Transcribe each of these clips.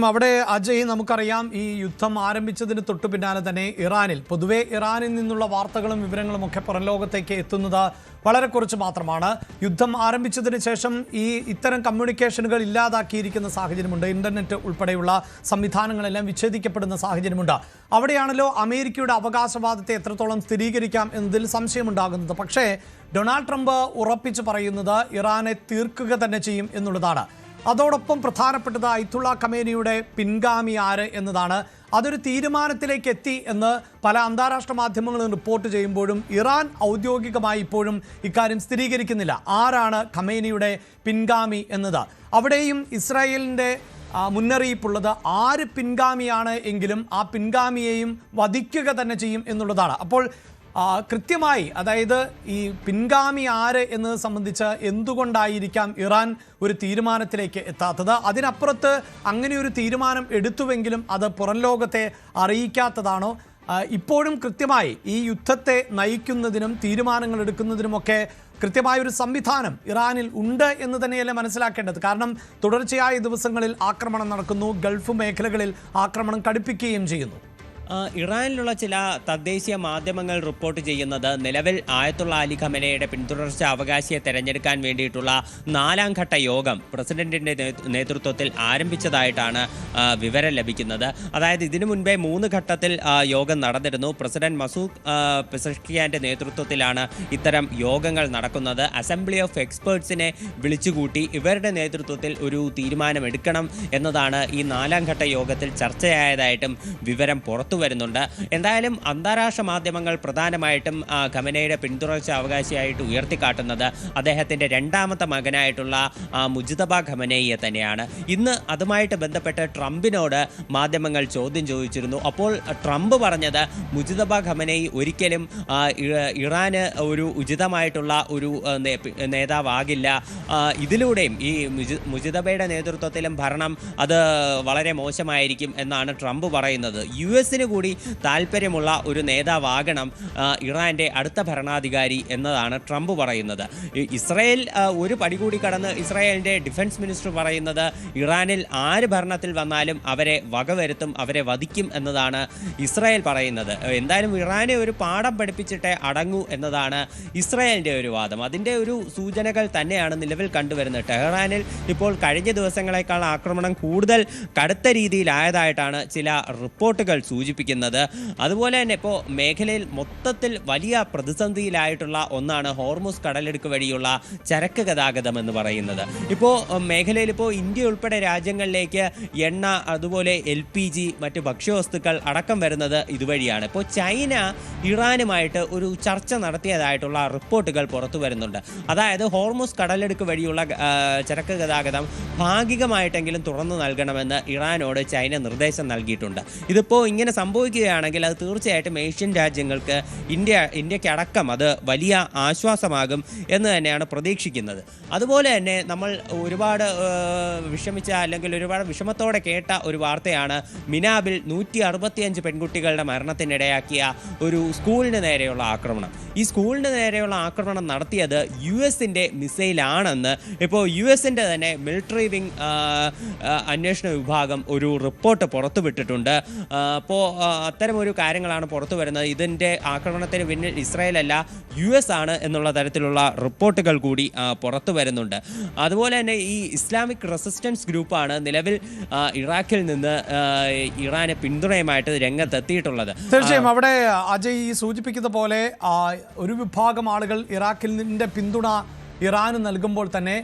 അവിടെ അജയ്, നമുക്കറിയാം ഈ യുദ്ധം ആരംഭിച്ചതിന് തൊട്ടു പിന്നാലെ തന്നെ പൊതുവെ ഇറാനിൽ നിന്നുള്ള വാർത്തകളും വിവരങ്ങളും ഒക്കെ പുറം ലോകത്തേക്ക് എത്തുന്നത് വളരെ കുറച്ച് മാത്രമാണ്. യുദ്ധം ആരംഭിച്ചതിന് ശേഷം ഇത്തരം കമ്മ്യൂണിക്കേഷനുകൾ ഇല്ലാതാക്കിയിരിക്കുന്ന സാഹചര്യമുണ്ട്. ഇന്റർനെറ്റ് ഉൾപ്പെടെയുള്ള സംവിധാനങ്ങളെല്ലാം വിച്ഛേദിക്കപ്പെടുന്ന സാഹചര്യമുണ്ട്. അവിടെയാണല്ലോ അമേരിക്കയുടെ അവകാശവാദത്തെ എത്രത്തോളം സ്ഥിരീകരിക്കാം എന്നതിൽ സംശയമുണ്ടാകുന്നത്. പക്ഷേ ഡൊണാൾഡ് ട്രംപ് ഉറപ്പിച്ചു പറയുന്നത് ഇറാനെ തീർക്കുക തന്നെ ചെയ്യും എന്നുള്ളതാണ്. അതോടൊപ്പം പ്രധാനപ്പെട്ടത് അയത്തുള്ള ഖമേനിയുടെ പിൻഗാമി ആര് എന്നതാണ്. അതൊരു തീരുമാനത്തിലേക്ക് എത്തി എന്ന് പല അന്താരാഷ്ട്ര മാധ്യമങ്ങളും റിപ്പോർട്ട് ചെയ്യുമ്പോഴും ഇറാൻ ഔദ്യോഗികമായി ഇപ്പോഴും ഇക്കാര്യം സ്ഥിരീകരിക്കുന്നില്ല. ആരാണ് ഖമേനിയുടെ പിൻഗാമി എന്നത്? അവിടെയും ഇസ്രായേലിൻ്റെ മുന്നറിയിപ്പുള്ളത് ആര് പിൻഗാമിയാണ് എങ്കിലും ആ പിൻഗാമിയെയും വധിക്കുക തന്നെ ചെയ്യും എന്നുള്ളതാണ്. അപ്പോൾ കൃത്യമായി, അതായത് ഈ പിൻഗാമി ആര് എന്നത് സംബന്ധിച്ച് എന്തുകൊണ്ടായിരിക്കാം ഇറാൻ ഒരു തീരുമാനത്തിലേക്ക് എത്താത്തത്? അതിനപ്പുറത്ത് അങ്ങനെ ഒരു തീരുമാനം എടുത്തുവെങ്കിലും അത് പുറം ലോകത്തെ അറിയിക്കാത്തതാണോ? ഇപ്പോഴും കൃത്യമായി ഈ യുദ്ധത്തെ നയിക്കുന്നതിനും തീരുമാനങ്ങൾ എടുക്കുന്നതിനുമൊക്കെ കൃത്യമായൊരു സംവിധാനം ഇറാനിൽ ഉണ്ട് എന്ന് തന്നെയല്ലേ മനസ്സിലാക്കേണ്ടത്? കാരണം തുടർച്ചയായ ദിവസങ്ങളിൽ ആക്രമണം നടക്കുന്നു, ഗൾഫ് മേഖലകളിൽ ആക്രമണം കടുപ്പിക്കുകയും ചെയ്യുന്നു. ഇറാനിലുള്ള ചില തദ്ദേശീയ മാധ്യമങ്ങൾ റിപ്പോർട്ട് ചെയ്യുന്നത് നിലവിൽ ആയത്തുള്ള അലി ഖമേനിയുടെ പിന്തുടർച്ച അവകാശിയെ തെരഞ്ഞെടുക്കാൻ വേണ്ടിയിട്ടുള്ള 4ാം ഘട്ട യോഗം പ്രസിഡന്റിൻ്റെ നേതൃത്വത്തിൽ ആരംഭിച്ചതായിട്ടാണ് വിവരം ലഭിക്കുന്നത്. അതായത് ഇതിനു മുൻപേ 3 ഘട്ടത്തിൽ യോഗം നടന്നിരുന്നു. പ്രസിഡന്റ് മസൂദ് പെസഷ്കിയാൻ്റെ നേതൃത്വത്തിലാണ് ഇത്തരം യോഗങ്ങൾ നടക്കുന്നത്. അസംബ്ലി ഓഫ് എക്സ്പേർട്സിനെ വിളിച്ചുകൂട്ടി ഇവരുടെ നേതൃത്വത്തിൽ ഒരു തീരുമാനമെടുക്കണം എന്നതാണ് ഈ 4ാം ഘട്ട യോഗത്തിൽ ചർച്ചയായതായിട്ടും വിവരം പുറത്തു വരുന്നുണ്ട്. എന്തായാലും അന്താരാഷ്ട്ര മാധ്യമങ്ങൾ പ്രധാനമായിട്ടും ഖമേനിയുടെ പിന്തുടർച്ച അവകാശിയായിട്ട് ഉയർത്തിക്കാട്ടുന്നത് അദ്ദേഹത്തിൻ്റെ 2ാമത്തെ മകനായിട്ടുള്ള മുജ്തബ ഖമേനിയെ തന്നെയാണ്. ഇന്ന് അതുമായിട്ട് ബന്ധപ്പെട്ട് ട്രംപിനോട് മാധ്യമങ്ങൾ ചോദ്യം ചോദിച്ചിരുന്നു. അപ്പോൾ ട്രംപ് പറഞ്ഞത് മുജ്തബ ഖമേനി ഒരിക്കലും ഇറാന് ഒരു ഉചിതമായിട്ടുള്ള ഒരു നേതാവാകില്ല. ഇതിലൂടെയും ഈ മുജ്തബയുടെ നേതൃത്വത്തിലും ഭരണം അത് വളരെ മോശമായിരിക്കും എന്നാണ് ട്രംപ് പറയുന്നത്. US കൂടി താല്പര്യമുള്ള ഒരു നേതാവാകണം ഇറാന്റെ അടുത്ത ഭരണാധികാരി എന്നതാണ് ട്രംപ് പറയുന്നത്. ഇസ്രായേൽ ഒരു പടി കൂടി കടന്ന് ഇസ്രായേലിന്റെ ഡിഫൻസ് മിനിസ്റ്റർ പറയുന്നത് ഇറാനിൽ ആര് ഭരണത്തിൽ വന്നാലും അവരെ വകവരുത്തും, അവരെ വധിക്കും എന്നതാണ് ഇസ്രായേൽ പറയുന്നത്. എന്തായാലും ഇറാനെ ഒരു പാഠം പഠിപ്പിച്ചിട്ടേ അടങ്ങൂ എന്നതാണ് ഇസ്രായേലിന്റെ ഒരു വാദം. അതിൻ്റെ ഒരു സൂചനകൾ തന്നെയാണ് നിലവിൽ കണ്ടുവരുന്നത്. ടെഹ്റാനിൽ ഇപ്പോൾ കഴിഞ്ഞ ദിവസങ്ങളെക്കാൾ ആക്രമണം കൂടുതൽ കടുത്ത രീതിയിലായതായിട്ടാണ് ചില റിപ്പോർട്ടുകൾ സൂചിപ്പിക്കുന്നത്. അതുപോലെ തന്നെ ഇപ്പോൾ മേഖലയിൽ മൊത്തത്തിൽ വലിയ പ്രതിസന്ധിയിലായിട്ടുള്ള ഒന്നാണ് ഹോർമുസ് കടലിടുക്ക് വഴിയുള്ള ചരക്ക് ഗതാഗതം എന്ന് പറയുന്നത്. ഇപ്പോൾ മേഖലയിൽ ഇന്ത്യ ഉൾപ്പെടെ രാജ്യങ്ങളിലേക്ക് എണ്ണ, അതുപോലെ LPG, മറ്റ് ഭക്ഷ്യവസ്തുക്കൾ അടക്കം വരുന്നത് ഇതുവഴിയാണ്. ഇപ്പോൾ ചൈന ഇറാനുമായിട്ട് ഒരു ചർച്ച നടത്തിയതായിട്ടുള്ള റിപ്പോർട്ടുകൾ പുറത്തു വരുന്നുണ്ട്. അതായത് ഹോർമുസ് കടലിടുക്ക് വഴിയുള്ള ചരക്ക് ഗതാഗതം ഭാഗികമായിട്ടെങ്കിലും തുറന്നു നൽകണമെന്ന് ഇറാനോട് ചൈന നിർദ്ദേശം നൽകിയിട്ടുണ്ട്. ഇതിപ്പോൾ ഇങ്ങനെ സംഭവിക്കുകയാണെങ്കിൽ അത് തീർച്ചയായിട്ടും ഏഷ്യൻ രാജ്യങ്ങൾക്ക് ഇന്ത്യക്കടക്കം അത് വലിയ ആശ്വാസമാകും എന്ന് തന്നെയാണ് പ്രതീക്ഷിക്കുന്നത്. അതുപോലെ തന്നെ നമ്മൾ ഒരുപാട് വിഷമിച്ച അല്ലെങ്കിൽ ഒരുപാട് വിഷമത്തോടെ കേട്ട ഒരു വാർത്തയാണ് മിനാബിൽ 165 പെൺകുട്ടികളുടെ മരണത്തിനിടയാക്കിയ ഒരു സ്കൂളിന് നേരെയുള്ള ആക്രമണം. ഈ സ്കൂളിന് നേരെയുള്ള ആക്രമണം നടത്തിയത് US-ൻ്റെ മിസൈലാണെന്ന് ഇപ്പോൾ US-ൻ്റെ തന്നെ മിലിറ്ററി വിങ് അന്വേഷണ വിഭാഗം ഒരു റിപ്പോർട്ട് പുറത്തുവിട്ടിട്ടുണ്ട്. അപ്പോൾ അത്തരമൊരു കാര്യങ്ങളാണ് പുറത്തു വരുന്നത്. ഇതിൻ്റെ ആക്രമണത്തിന് പിന്നിൽ ഇസ്രായേലല്ല US ആണ് എന്നുള്ള തരത്തിലുള്ള റിപ്പോർട്ടുകൾ കൂടി പുറത്തു വരുന്നുണ്ട്. അതുപോലെ തന്നെ ഈ ഇസ്ലാമിക് റെസിസ്റ്റൻസ് ഗ്രൂപ്പാണ് നിലവിൽ ഇറാഖിൽ നിന്ന് ഇറാനെ പിന്തുണയുമായിട്ട് രംഗത്തെത്തിയിട്ടുള്ളത്. തീർച്ചയായും അവിടെ അജയ് സൂചിപ്പിക്കുന്ന പോലെ ഒരു വിഭാഗം ആളുകൾ ഇറാഖിൽ നിന്നിൻ്റെ പിന്തുണ ഇറാന് നൽകുമ്പോൾ തന്നെ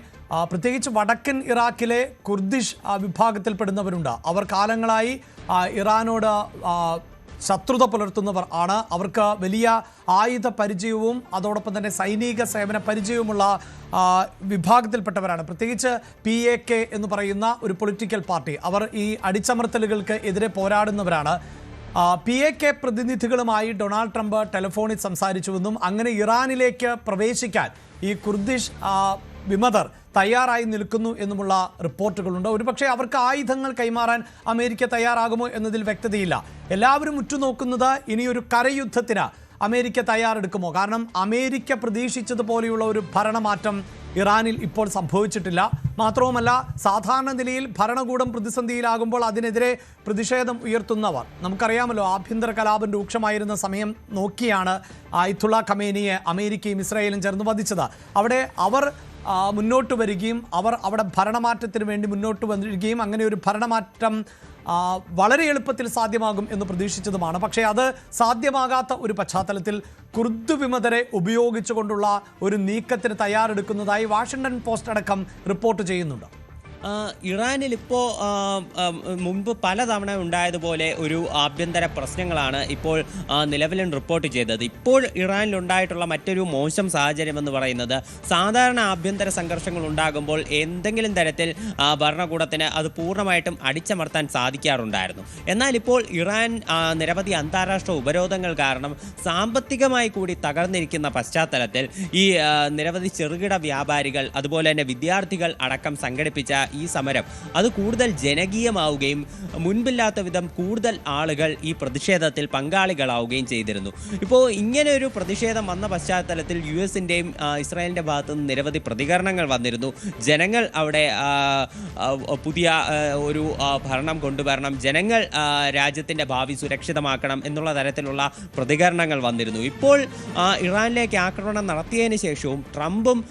പ്രത്യേകിച്ച് വടക്കൻ ഇറാഖിലെ കുർദിഷ് വിഭാഗത്തിൽപ്പെടുന്നവരുണ്ട്. അവർ കാലങ്ങളായി ഇറാനോട് ശത്രുത പുലർത്തുന്നവർ ആണ്. അവർക്ക് വലിയ ആയുധ പരിചയവും അതോടൊപ്പം തന്നെ സൈനിക സേവന പരിചയവുമുള്ള വിഭാഗത്തിൽപ്പെട്ടവരാണ്. പ്രത്യേകിച്ച് PAK എന്ന് പറയുന്ന ഒരു പൊളിറ്റിക്കൽ പാർട്ടി. അവർ ഈ അടിച്ചമർത്തലുകൾക്ക് എതിരെ പോരാടുന്നവരാണ്. PAK പ്രതിനിധികളുമായി ഡൊണാൾഡ് ട്രംപ് ടെലിഫോണിൽ സംസാരിച്ചുവെന്നും അങ്ങനെ ഇറാനിലേക്ക് പ്രവേശിക്കാൻ ഈ കുർദിഷ് വിമതർ തയ്യാറായി നിൽക്കുന്നു എന്നുമുള്ള റിപ്പോർട്ടുകളുണ്ട്. ഒരുപക്ഷെ അവർക്ക് ആയുധങ്ങൾ കൈമാറാൻ അമേരിക്ക തയ്യാറാകുമോ എന്നതിൽ വ്യക്തതയില്ല. എല്ലാവരും ഉറ്റുനോക്കുന്നത് ഇനിയൊരു കരയുദ്ധത്തിന് അമേരിക്ക തയ്യാറെടുക്കുമോ? കാരണം അമേരിക്ക പ്രതീക്ഷിച്ചതുപോലെയുള്ള ഒരു ഭരണമാറ്റം ഇറാനിൽ ഇപ്പോൾ സംഭവിച്ചിട്ടില്ല. മാത്രവുമല്ല, സാധാരണ നിലയിൽ ഭരണകൂടം പ്രതിസന്ധിയിലാകുമ്പോൾ അതിനെതിരെ പ്രതിഷേധം ഉയർത്തുന്നവർ, നമുക്കറിയാമല്ലോ, ആഭ്യന്തര കലാപം രൂക്ഷമായിരുന്ന സമയം നോക്കിയാണ് ആയത്തുള്ള ഖമേനിയെ അമേരിക്കയും ഇസ്രായേലും ചേർന്ന് വധിച്ചത്. അവിടെ അവർ മുന്നോട്ട് വരികയും അവിടെ ഭരണമാറ്റത്തിന് വേണ്ടി മുന്നോട്ട് വരികയും അങ്ങനെ ഒരു ഭരണമാറ്റം വളരെ എളുപ്പത്തിൽ സാധ്യമാകും എന്ന് പ്രതീക്ഷിച്ചതുമാണ്. പക്ഷേ അത് സാധ്യമാകാത്ത ഒരു പശ്ചാത്തലത്തിൽ കുർദ് വിമതരെ ഉപയോഗിച്ചുകൊണ്ടുള്ള ഒരു നീക്കത്തിന് തയ്യാറെടുക്കുന്നതായി വാഷിംഗ്ടൺ പോസ്റ്റ് അടക്കം റിപ്പോർട്ട് ചെയ്യുന്നുണ്ട്. ഇറാനിൽ ഇപ്പോൾ മുൻപ് പലതവണ ഉണ്ടായതുപോലെ ഒരു ആഭ്യന്തര പ്രശ്നങ്ങളാണ് ഇപ്പോൾ നിലവിലും റിപ്പോർട്ട് ചെയ്തത്. ഇപ്പോൾ ഇറാനിലുണ്ടായിട്ടുള്ള മറ്റൊരു മോശം സാഹചര്യം എന്ന് പറയുന്നത്, സാധാരണ ആഭ്യന്തര സംഘർഷങ്ങൾ ഉണ്ടാകുമ്പോൾ എന്തെങ്കിലും തരത്തിൽ ഭരണകൂടത്തിന് അത് പൂർണ്ണമായിട്ടും അടിച്ചമർത്താൻ സാധിക്കാറുണ്ടായിരുന്നു. എന്നാൽ ഇപ്പോൾ ഇറാൻ നിരവധി അന്താരാഷ്ട്ര ഉപരോധങ്ങൾ കാരണം സാമ്പത്തികമായി കൂടി തകർന്നിരിക്കുന്ന പശ്ചാത്തലത്തിൽ ഈ നിരവധി ചെറുകിട വ്യാപാരികൾ അതുപോലെ തന്നെ വിദ്യാർത്ഥികൾ അടക്കം സംഘടിപ്പിച്ച ഈ സമരം അത് കൂടുതൽ ജനകീയമാവുകയും മുൻപില്ലാത്ത വിധം കൂടുതൽ ആളുകൾ ഈ പ്രതിഷേധത്തിൽ പങ്കാളികളാവുകയും ചെയ്തിരുന്നു. ഇപ്പോൾ ഇങ്ങനെ ഒരു പ്രതിഷേധം വന്ന പശ്ചാത്തലത്തിൽ US-ൻ്റെയും ഇസ്രായേലിൻ്റെ ഭാഗത്തു നിന്ന് നിരവധി പ്രതികരണങ്ങൾ വന്നിരുന്നു. ജനങ്ങൾ അവിടെ പുതിയ ഒരു ഭരണം കൊണ്ടുവരണം, ജനങ്ങൾ രാജ്യത്തിൻ്റെ ഭാവി സുരക്ഷിതമാക്കണം എന്നുള്ള തരത്തിലുള്ള പ്രതികരണങ്ങൾ വന്നിരുന്നു. ഇപ്പോൾ ഇറാനിലേക്ക് ആക്രമണം നടത്തിയതിന് ശേഷവും ട്രംപും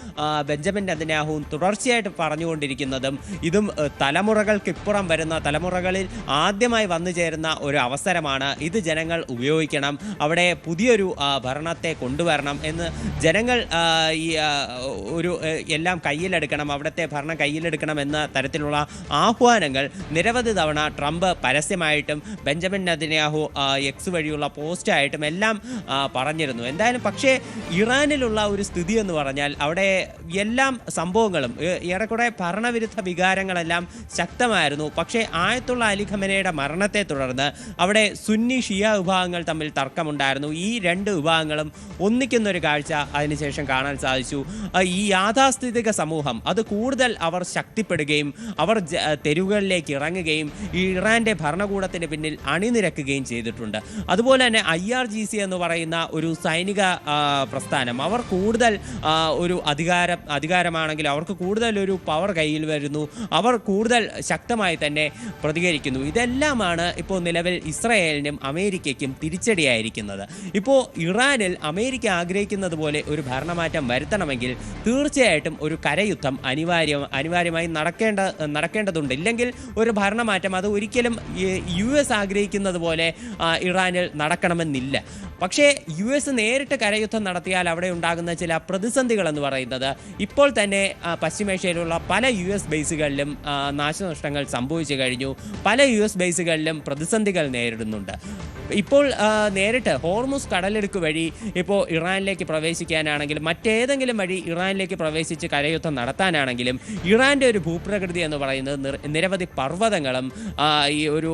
ബെഞ്ചമിൻ നെതന്യാഹുവും തുടർച്ചയായിട്ട് പറഞ്ഞുകൊണ്ടിരിക്കുന്നതും ഇതും തലമുറകൾക്കിപ്പുറം വരുന്ന, തലമുറകളിൽ ആദ്യമായി വന്നു ചേരുന്ന ഒരു അവസരമാണ്, ഇത് ജനങ്ങൾ ഉപയോഗിക്കണം, അവിടെ പുതിയൊരു ഭരണത്തെ കൊണ്ടുവരണം എന്ന് ജനങ്ങൾ ഈ ഒരു എല്ലാം കയ്യിലെടുക്കണം, അവിടുത്തെ ഭരണം കയ്യിലെടുക്കണം എന്ന തരത്തിലുള്ള ആഹ്വാനങ്ങൾ നിരവധി തവണ ട്രംപ് പരസ്യമായിട്ടും ബെഞ്ചമിൻ നെതന്യാഹു X വഴിയുള്ള പോസ്റ്റായിട്ടും എല്ലാം പറഞ്ഞിരുന്നു. എന്തായാലും പക്ഷേ ഇറാനിലുള്ള ഒരു സ്ഥിതി എന്ന് പറഞ്ഞാൽ അവിടെ എല്ലാ സംഭവങ്ങളും ഏറെക്കുറെ ഭരണവിരുദ്ധ വികാരങ്ങളെല്ലാം ശക്തമായിരുന്നു. പക്ഷേ ആയത്തുള്ള അലി ഖമേനിയുടെ മരണത്തെ തുടർന്ന് അവിടെ സുന്നി ഷിയ വിഭാഗങ്ങൾ തമ്മിൽ തർക്കമുണ്ടായിരുന്നു. ഈ രണ്ട് വിഭാഗങ്ങളും ഒന്നിക്കുന്നൊരു കാഴ്ച അതിനുശേഷം കാണാൻ സാധിച്ചു. ഈ യാഥാസ്ഥിതിക സമൂഹം അത് കൂടുതൽ അവർ ശക്തിപ്പെടുകയും അവർ തെരുവുകളിലേക്ക് ഇറങ്ങുകയും ഈ ഇറാന്റെ ഭരണകൂടത്തിന് പിന്നിൽ അണിനിരക്കുകയും ചെയ്തിട്ടുണ്ട്. അതുപോലെ തന്നെ IRGC എന്ന് പറയുന്ന ഒരു സൈനിക പ്രസ്ഥാനം, അവർ കൂടുതൽ ഒരു അധികാരമാണെങ്കിൽ അവർക്ക് കൂടുതൽ ഒരു പവർ കയ്യിൽ വരുന്നു, അവർ കൂടുതൽ ശക്തമായി തന്നെ പ്രതികരിക്കുന്നു. ഇതെല്ലാമാണ് ഇപ്പോൾ നിലവിൽ ഇസ്രായേലിനും അമേരിക്കയ്ക്കും തിരിച്ചടിയായിരിക്കുന്നത്. ഇപ്പോൾ ഇറാനിൽ അമേരിക്ക ആഗ്രഹിക്കുന്നത് പോലെ ഒരു ഭരണമാറ്റം വരുത്തണമെങ്കിൽ തീർച്ചയായിട്ടും ഒരു കരയുദ്ധം അനിവാര്യമായി നടക്കേണ്ടതുണ്ട്. ഇല്ലെങ്കിൽ ഒരു ഭരണമാറ്റം അത് ഒരിക്കലും US ആഗ്രഹിക്കുന്നത് പോലെ ഇറാനിൽ നടക്കണമെന്നില്ല. പക്ഷേ US നേരിട്ട് കരയുദ്ധം നടത്തിയാൽ അവിടെ ഉണ്ടാകുന്ന ചില പ്രതിസന്ധികൾ എന്ന് പറയുന്നത്, ഇപ്പോൾ തന്നെ പശ്ചിമേഷ്യയിലുള്ള പല US ബേസുകളിലും നാശനഷ്ടങ്ങൾ സംഭവിച്ചു കഴിഞ്ഞു. പല US ബേസുകളിലും പ്രതിസന്ധികൾ നേരിടുന്നുണ്ട്. ഇപ്പോൾ നേരിട്ട് ഹോർമുസ് കടലിടുക്ക് വഴി ഇപ്പോൾ ഇറാനിലേക്ക് പ്രവേശിക്കാനാണെങ്കിലും മറ്റേതെങ്കിലും വഴി ഇറാനിലേക്ക് പ്രവേശിച്ച് കരയുദ്ധം നടത്താനാണെങ്കിലും ഇറാൻ്റെ ഒരു ഭൂപ്രകൃതി എന്ന് പറയുന്നത് നിരവധി പർവ്വതങ്ങളും ഈ ഒരു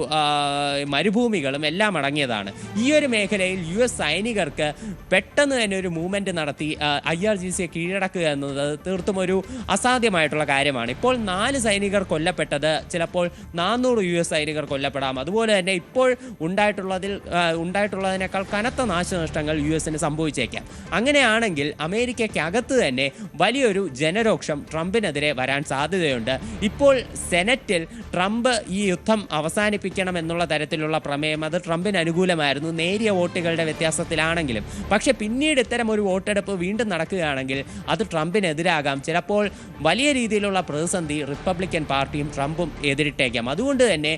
മരുഭൂമികളും എല്ലാം അടങ്ങിയതാണ്. ഈ ഒരു മേഖലയിൽ US സൈനികർക്ക് പെട്ടെന്ന് തന്നെ ഒരു മൂവ്മെൻറ്റ് നടത്തി IRGCയെ കീഴടക്കുക എന്നത് തീർത്തും ഒരു അസാധ്യമായിട്ടുള്ള കാര്യമാണ്. ഇപ്പോൾ 4 സൈനികർ കൊല്ലപ്പെട്ടത്, ചിലപ്പോൾ 400 US സൈനികർ കൊല്ലപ്പെടാം. അതുപോലെ തന്നെ ഇപ്പോൾ ഉണ്ടായിട്ടുള്ളതിനേക്കാൾ കനത്ത നാശനഷ്ടങ്ങൾ US-ന് സംഭവിച്ചേക്കാം. അങ്ങനെയാണെങ്കിൽ അമേരിക്കയ്ക്കകത്ത് തന്നെ വലിയൊരു ജനരോക്ഷം ട്രംപിനെതിരെ വരാൻ സാധ്യതയുണ്ട്. ഇപ്പോൾ സെനറ്റിൽ ട്രംപ് ഈ യുദ്ധം അവസാനിപ്പിക്കണം എന്നുള്ള തരത്തിലുള്ള പ്രമേയം അത് ട്രംപിന് അനുകൂലമായിരുന്നു, നേരിയ വോട്ടുകളുടെ വ്യത്യാസത്തിലാണെങ്കിലും. പക്ഷേ പിന്നീട് ഇത്തരം ഒരു വോട്ടെടുപ്പ് വീണ്ടും നടക്കുകയാണെങ്കിൽ അത് ട്രംപിനെതിരാകാം. ചിലപ്പോൾ വലിയ രീതിയിലുള്ള പ്രതിസന്ധി റിപ്പബ്ലിക്കൻ പാർട്ടിയും ട്രംപും എതിരിട്ടേക്കാം. അതുകൊണ്ട് തന്നെ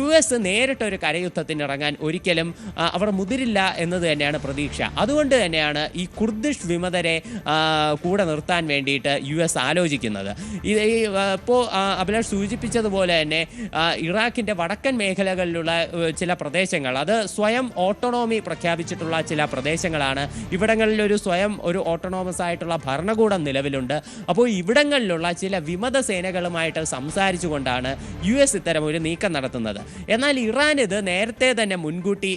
US നേരിട്ടൊരു കരയുദ്ധത്തിന് ഇറങ്ങാൻ ഒരിക്കലും അവർ മുതിരില്ല എന്നത് തന്നെയാണ് പ്രതീക്ഷ. അതുകൊണ്ട് തന്നെയാണ് ഈ കുർദിഷ് വിമതരെ കൂടെ നിർത്താൻ വേണ്ടിയിട്ട് US ആലോചിക്കുന്നത്. ഇപ്പോൾ അഭിലാഷ് സൂചിപ്പിച്ചതുപോലെ തന്നെ ഇറാഖിൻ്റെ വടക്കൻ മേഖലകളിലുള്ള ചില പ്രദേശങ്ങൾ അത് സ്വയം ഓട്ടോണോമി പ്രഖ്യാപിച്ചിട്ടുള്ള ചില പ്രദേശങ്ങളാണ്. ഇവിടങ്ങളിലൊരു സ്വയം ഒരു ഓട്ടോണോമസ് ആയിട്ടുള്ള ഭരണകൂടം നിലവിലുണ്ട്. അപ്പോൾ ഇവിടങ്ങളിലുള്ള ചില വിമത സേനകളുമായിട്ട് സംസാരിച്ചുകൊണ്ടാണ് US ഇത്തരം ഒരു നീക്കം നടത്തുന്നത്. നടത്തുന്നത്. എന്നാൽ ഇറാൻ ഇത് നേരത്തെ തന്നെ മുൻകൂട്ടി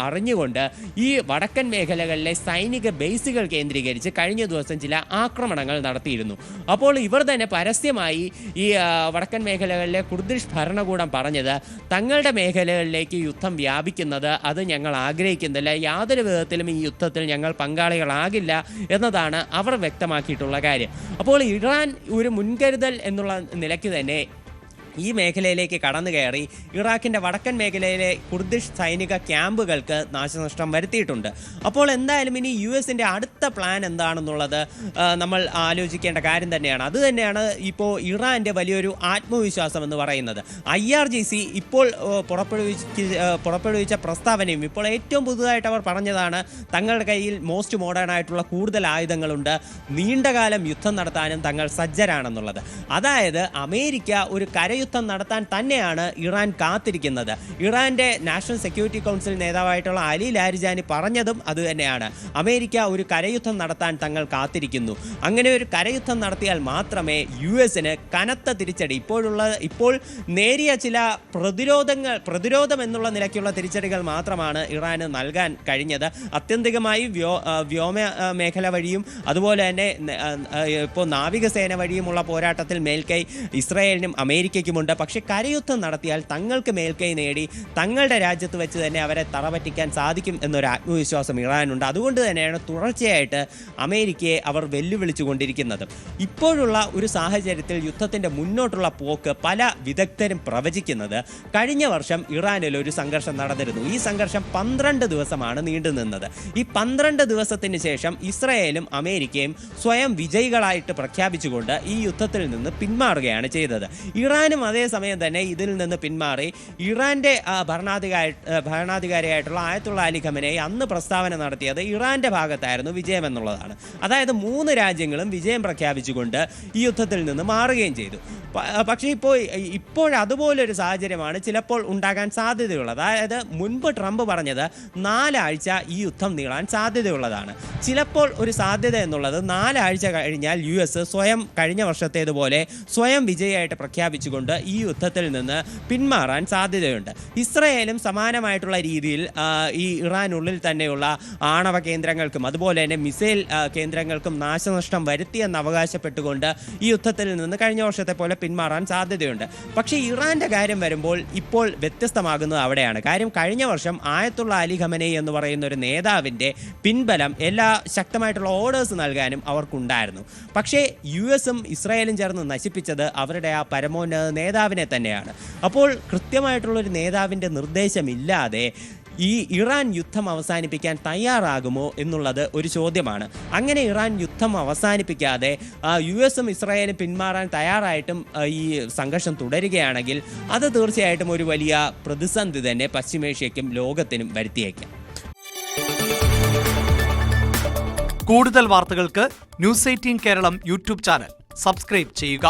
അറിഞ്ഞുകൊണ്ട് ഈ വടക്കൻ മേഖലകളിലെ സൈനിക ബേസുകൾ കേന്ദ്രീകരിച്ച് കഴിഞ്ഞ ദിവസം ചില ആക്രമണങ്ങൾ നടത്തിയിരുന്നു. അപ്പോൾ ഇവർ തന്നെ പരസ്യമായി ഈ വടക്കൻ മേഖലകളിലെ കുർദിഷ് ഭരണകൂടം പറഞ്ഞത് തങ്ങളുടെ മേഖലകളിലേക്ക് യുദ്ധം വ്യാപിക്കുന്നത് അത് ഞങ്ങൾ ആഗ്രഹിക്കുന്നില്ല, യാതൊരു വിധത്തിലും ഈ യുദ്ധത്തിൽ ഞങ്ങൾ പങ്കാളികളാകില്ല എന്നതാണ് അവർ വ്യക്തമാക്കിയിട്ടുള്ള കാര്യം. അപ്പോൾ ഇറാൻ ഒരു മുൻകരുതൽ എന്നുള്ള നിലയ്ക്ക് തന്നെ ഈ മേഖലയിലേക്ക് കടന്നു കയറി ഇറാഖിൻ്റെ വടക്കൻ മേഖലയിലെ കുർദിഷ് സൈനിക ക്യാമ്പുകൾക്ക് നാശനഷ്ടം വരുത്തിയിട്ടുണ്ട്. അപ്പോൾ എന്തായാലും ഇനി US-ൻ്റെ അടുത്ത പ്ലാൻ എന്താണെന്നുള്ളത് നമ്മൾ ആലോചിക്കേണ്ട കാര്യം തന്നെയാണ്. അതുതന്നെയാണ് ഇപ്പോൾ ഇറാൻ്റെ വലിയൊരു ആത്മവിശ്വാസം എന്ന് പറയുന്നത്. IRGC ഇപ്പോൾ പുറപ്പെടുവിച്ച പ്രസ്താവനയും ഇപ്പോൾ ഏറ്റവും പുതുതായിട്ട് അവർ പറഞ്ഞതാണ് തങ്ങളുടെ കയ്യിൽ മോസ്റ്റ് മോഡേൺ ആയിട്ടുള്ള കൂടുതൽ ആയുധങ്ങളുണ്ട്, നീണ്ടകാലം യുദ്ധം നടത്താനും തങ്ങൾ സജ്ജരാണെന്നുള്ളത്. അതായത് അമേരിക്ക ഒരു കരയുദ്ധം നടത്താൻ തന്നെയാണ് ഇറാൻ കാത്തിരിക്കുന്നത്. ഇറാന്റെ നാഷണൽ സെക്യൂരിറ്റി കൗൺസിൽ നേതാവായിട്ടുള്ള അലി ലാരിജാനി പറഞ്ഞതും അതുതന്നെയാണ്. അമേരിക്ക ഒരു കരയുദ്ധം നടത്താൻ തങ്ങൾ കാത്തിരിക്കുന്നു. അങ്ങനെ ഒരു കരയുദ്ധം നടത്തിയാൽ മാത്രമേ US-ന് കനത്ത തിരിച്ചടി, ഇപ്പോൾ നേരിയ ചില പ്രതിരോധം എന്നുള്ള നിലയ്ക്കുള്ള തിരിച്ചടികൾ മാത്രമാണ് ഇറാന് നൽകാൻ കഴിഞ്ഞത്. അത്യന്തികമായി വ്യോമ മേഖല വഴിയും അതുപോലെ തന്നെ ഇപ്പോൾ നാവികസേന വഴിയുമുള്ള പോരാട്ടത്തിൽ മേൽക്കൈ ഇസ്രായേലിനും അമേരിക്കയ്ക്കും. പക്ഷേ കരയുദ്ധം നടത്തിയാൽ തങ്ങൾക്ക് മേൽക്കൈ നേടി തങ്ങളുടെ രാജ്യത്ത് വെച്ച് തന്നെ അവരെ തറപറ്റിക്കാൻ സാധിക്കും എന്നൊരു ആത്മവിശ്വാസം ഇറാനുണ്ട്. അതുകൊണ്ട് തന്നെയാണ് തുടർച്ചയായിട്ട് അമേരിക്കയെ അവർ വെല്ലുവിളിച്ചുകൊണ്ടിരിക്കുന്നത്. ഇപ്പോഴുള്ള ഒരു സാഹചര്യത്തിൽ യുദ്ധത്തിൻ്റെ മുന്നോട്ടുള്ള പോക്ക് പല വിദഗ്ധരും പ്രവചിക്കുന്നത് കഴിഞ്ഞ വർഷം ഇറാനിൽ ഒരു സംഘർഷം നടന്നിരുന്നു. ഈ സംഘർഷം 12 ദിവസമാണ് നീണ്ടുനിന്നത്. ഈ 12 ദിവസത്തിന് ശേഷം ഇസ്രായേലും അമേരിക്കയും സ്വയം വിജയികളായിട്ട് പ്രഖ്യാപിച്ചുകൊണ്ട് ഈ യുദ്ധത്തിൽ നിന്ന് പിന്മാറുകയാണ് ചെയ്തത്. ഇറാനും അതേസമയം തന്നെ ഇതിൽ നിന്ന് പിന്മാറി ഇറാന്റെ ഭരണാധികാരിയായിട്ടുള്ള ആയത്തുള്ള അലി ഖമനേയി അന്ന് പ്രസ്താവന നടത്തിയത് ഇറാന്റെ ഭാഗത്തായിരുന്നു വിജയം എന്നുള്ളതാണ്. അതായത് 3 രാജ്യങ്ങളും വിജയം പ്രഖ്യാപിച്ചുകൊണ്ട് ഈ യുദ്ധത്തിൽ നിന്ന് മാറുകയും ചെയ്തു. പക്ഷേ ഇപ്പോൾ അതുപോലൊരു സാഹചര്യമാണ് ചിലപ്പോൾ ഉണ്ടാകാൻ സാധ്യതയുള്ളത്. അതായത് മുൻപ് ട്രംപ് പറഞ്ഞത് 4 ആഴ്ച ഈ യുദ്ധം നീളാൻ സാധ്യതയുള്ളതാണ്. ചിലപ്പോൾ ഒരു സാധ്യത എന്നുള്ളത് 4 ആഴ്ച കഴിഞ്ഞാൽ US സ്വയം കഴിഞ്ഞ വർഷത്തേതുപോലെ സ്വയം വിജയമായിട്ട് പ്രഖ്യാപിച്ചുകൊണ്ട് ഈ യുദ്ധത്തിൽ നിന്ന് പിന്മാറാൻ സാധ്യതയുണ്ട്. ഇസ്രായേലും സമാനമായിട്ടുള്ള രീതിയിൽ ഈ ഇറാനുള്ളിൽ തന്നെയുള്ള ആണവ കേന്ദ്രങ്ങൾക്കും അതുപോലെ തന്നെ മിസൈൽ കേന്ദ്രങ്ങൾക്കും നാശനഷ്ടം വരുത്തിയെന്ന് അവകാശപ്പെട്ടുകൊണ്ട് ഈ യുദ്ധത്തിൽ നിന്ന് കഴിഞ്ഞ വർഷത്തെ പോലെ പിന്മാറാൻ സാധ്യതയുണ്ട്. പക്ഷേ ഇറാന്റെ കാര്യം വരുമ്പോൾ ഇപ്പോൾ വ്യത്യസ്തമാകുന്നത് അവിടെയാണ്. കാര്യം കഴിഞ്ഞ വർഷം ആയത്തുള്ള അലി ഖമനേയി എന്ന് പറയുന്ന ഒരു നേതാവിൻ്റെ പിൻബലം എല്ലാ ശക്തമായിട്ടുള്ള ഓർഡേഴ്സ് നൽകാനും അവർക്കുണ്ടായിരുന്നു. പക്ഷേ US-ഉം ഇസ്രായേലും ചേർന്ന് നശിപ്പിച്ചത് അവരുടെ ആ പരമോന്നത നേതാവിനെ തന്നെയാണ്. അപ്പോൾ കൃത്യമായിട്ടുള്ളൊരു നേതാവിൻ്റെ നിർദ്ദേശമില്ലാതെ ഈ ഇറാൻ യുദ്ധം അവസാനിപ്പിക്കാൻ തയ്യാറാകുമോ എന്നുള്ളത് ഒരു ചോദ്യമാണ്. അങ്ങനെ ഇറാൻ യുദ്ധം അവസാനിപ്പിക്കാതെ US-ഉം ഇസ്രായേലും പിന്മാറാൻ തയ്യാറായിട്ടും ഈ സംഘർഷം തുടരുകയാണെങ്കിൽ അത് തീർച്ചയായിട്ടും ഒരു വലിയ പ്രതിസന്ധി തന്നെ പശ്ചിമേഷ്യയ്ക്കും ലോകത്തിനും വരുത്തിയേക്കാം. കൂടുതൽ വാർത്തകൾക്ക് News 18 Keralam YouTube channel subscribe ചെയ്യുക.